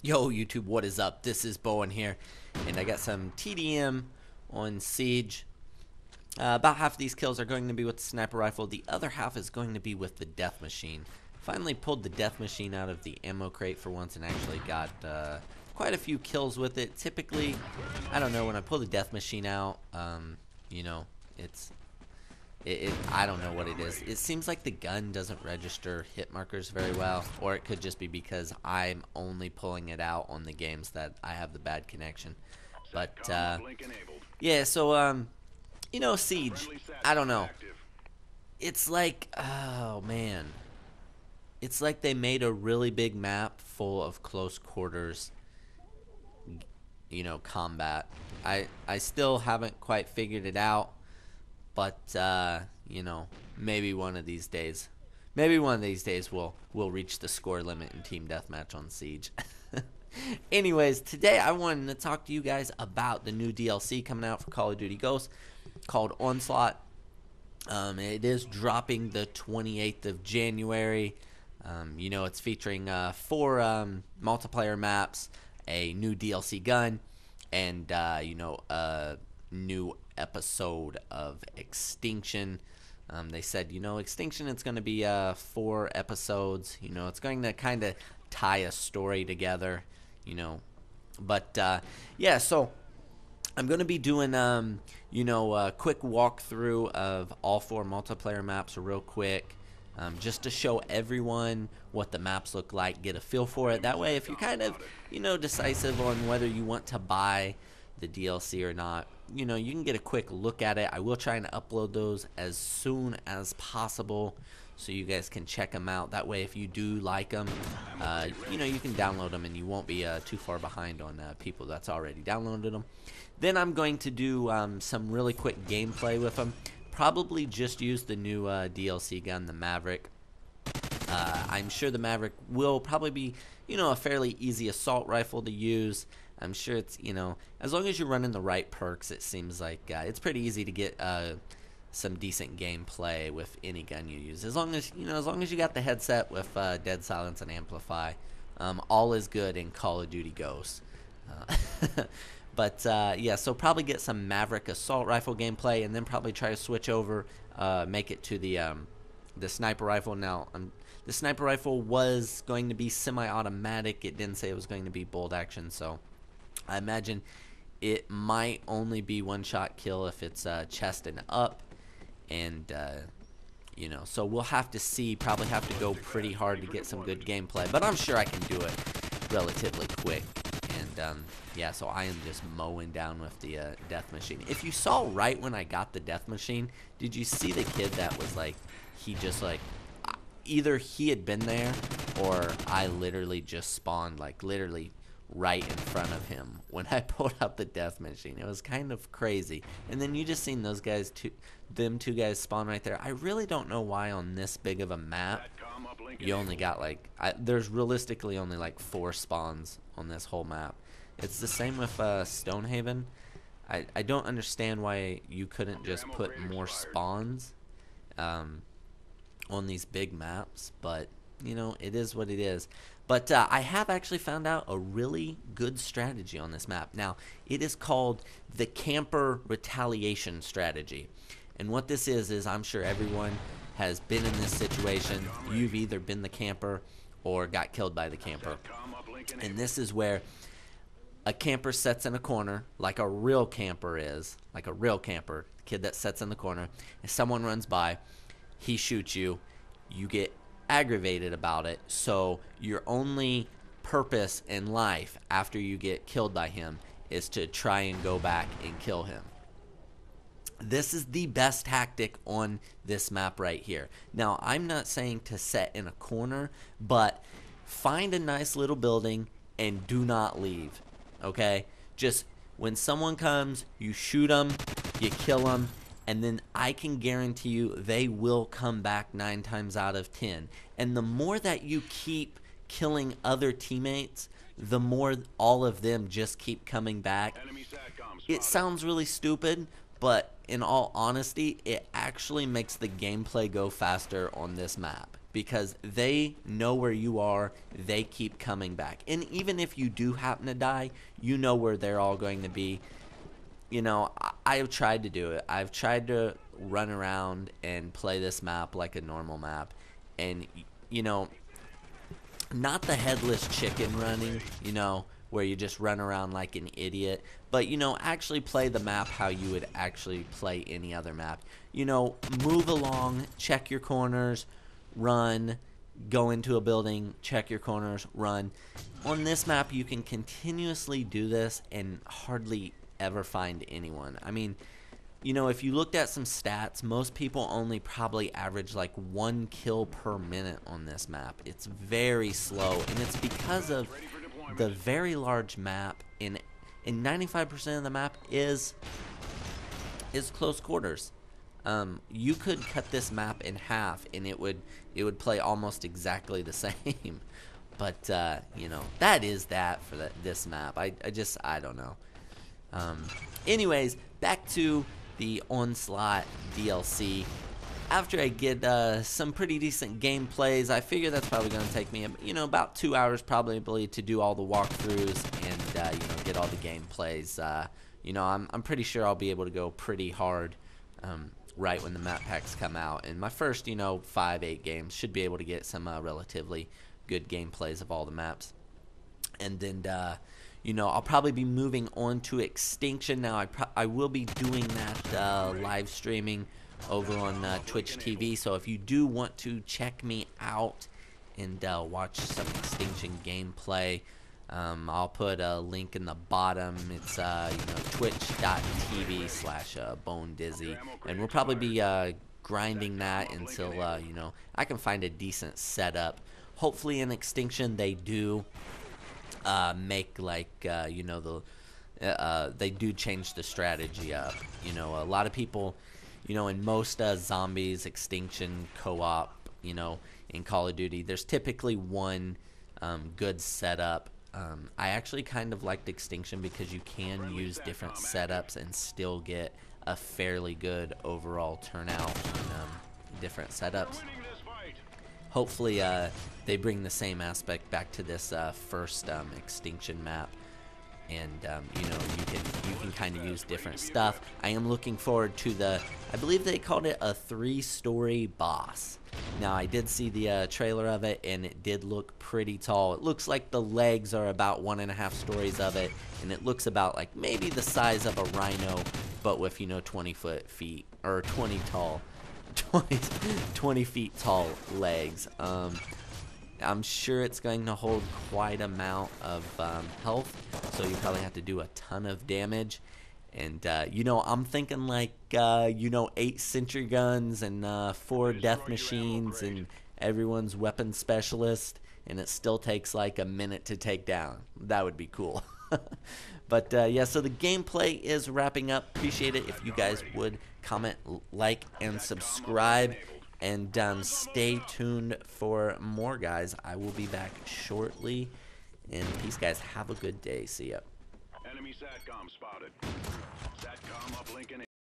Yo, YouTube, what is up? This is Bowen here, and I got some TDM on Siege. About half of these kills are going to be with the sniper rifle. The other half is going to be with the death machine. Finally pulled the death machine out of the ammo crate for once and actually got quite a few kills with it. Typically, I don't know, when I pull the death machine out, you know, I don't know what it is. It seems like the gun doesn't register hit markers very well, or it could just be because I'm only pulling it out on the games that I have the bad connection. But yeah, so you know, Siege, I don't know. It's like, oh man, it's like they made a really big map full of close quarters, you know, combat. I still haven't quite figured it out. But, you know, maybe one of these days we'll reach the score limit in Team Deathmatch on Siege. Anyways, today I wanted to talk to you guys about the new DLC coming out for Call of Duty Ghosts called Onslaught. It is dropping the 28th of January. You know, it's featuring 4 multiplayer maps, a new DLC gun, and, you know, a new episode of Extinction. They said, you know, Extinction, it's going to be 4 episodes. You know, it's going to kind of tie a story together, you know. But yeah, so I'm going to be doing you know, a quick walkthrough of all 4 multiplayer maps real quick, just to show everyone what the maps look like, get a feel for it. That way, if you're kind of, you know, decisive on whether you want to buy the DLC or not, you know, you can get a quick look at it. I will try and upload those as soon as possible so you guys can check them out. That way, if you do like them, you know, you can download them and you won't be too far behind on people that's already downloaded them. Then I'm going to do some really quick gameplay with them. Probably just use the new DLC gun, the Maverick. I'm sure the Maverick will probably be, you know, a fairly easy assault rifle to use. I'm sure it's, you know, as long as you're running the right perks, it seems like it's pretty easy to get some decent gameplay with any gun you use. As long as, you know, as long as you got the headset with dead silence and amplify, all is good in Call of Duty Ghosts. But yeah, so probably get some Maverick assault rifle gameplay, and then probably try to switch over, make it to the sniper rifle. Now, the sniper rifle was going to be semi-automatic. It didn't say it was going to be bolt action, so I imagine it might only be one-shot kill if it's chest and up, and you know, so we'll have to see. Probably have to go pretty hard to get some good gameplay, but I'm sure I can do it relatively quick. And yeah, so I am just mowing down with the death machine. If you saw right when I got the death machine, did you see the kid that was like, he just like, either he had been there or I literally just spawned like literally right in front of him when I pulled out the death machine. It was kind of crazy. And then you just seen those guys, them two guys spawn right there. I really don't know why on this big of a map you only got like, there's realistically only like 4 spawns on this whole map. It's the same with Stonehaven. I don't understand why you couldn't just put more spawns on these big maps, but you know, it is what it is. But I have actually found out a really good strategy on this map. Now, it is called the camper retaliation strategy. And what this is I'm sure everyone has been in this situation. You've either been the camper or got killed by the camper. And this is where a camper sets in a corner, like a real camper is, like a real camper, kid that sets in the corner. If someone runs by, he shoots you, you get aggravated about it, so your only purpose in life after you get killed by him is to try and go back and kill him. This is the best tactic on this map right here. Now, I'm not saying to set in a corner, but find a nice little building and do not leave, okay? Just when someone comes, you shoot them, you kill them, and then I can guarantee you they will come back 9 times out of 10. And the more that you keep killing other teammates, the more all of them just keep coming back. It sounds really stupid, but in all honesty, it actually makes the gameplay go faster on this map because they know where you are, they keep coming back. And even if you do happen to die, you know where they're all going to be. You know, I have tried to do it. I've tried to run around and play this map like a normal map. And, you know, not the headless chicken running, you know, where you just run around like an idiot, but, you know, actually play the map how you would actually play any other map. You know, move along, check your corners, run, go into a building, check your corners, run. On this map, you can continuously do this and hardly ever find anyone. I mean, you know, if you looked at some stats, most people only probably average like 1 kill per minute on this map. It's very slow, and it's because of the very large map. And 95% of the map is close quarters. You could cut this map in half, and it would play almost exactly the same. But you know, that is that for this map. I don't know. Anyways, back to the Onslaught DLC. After I get some pretty decent gameplays, I figure that's probably going to take me, you know, about 2 hours probably to do all the walkthroughs and you know, get all the gameplays. You know, I'm pretty sure I'll be able to go pretty hard right when the map packs come out. And my first, you know, 5-8 games should be able to get some relatively good gameplays of all the maps. And then you know, I'll probably be moving on to Extinction. Now, I will be doing that live streaming over on Twitch TV. So if you do want to check me out and watch some Extinction gameplay, I'll put a link in the bottom. It's you know, twitch.tv/BoneDizzy, and we'll probably be grinding that until you know, I can find a decent setup. Hopefully, in Extinction they do make like you know, they do change the strategy up. You know, a lot of people, you know, in most zombies, Extinction, co-op, you know, in Call of Duty, there's typically one good setup. I actually kind of liked Extinction because you can use different setups and still get a fairly good overall turnout in different setups. Hopefully they bring the same aspect back to this first Extinction map, and you know, you can kind of use different stuff. I am looking forward to I believe they called it a 3-story boss. Now, I did see the trailer of it, and it did look pretty tall. It looks like the legs are about 1.5 stories of it, and it looks about like maybe the size of a rhino, but with, you know, 20 feet or 20 feet tall legs. I'm sure it's going to hold quite amount of health, so you probably have to do a ton of damage. And you know, I'm thinking like you know, 8 sentry guns and 4 death machines and everyone's weapon specialist, and it still takes like a minute to take down. That would be cool. But yeah, so the gameplay is wrapping up. Appreciate it if you guys would comment, like, and subscribe, and stay tuned for more, guys. I will be back shortly, and peace, guys. Have a good day. See ya. Enemy SATCOM spotted. SATCOM uplink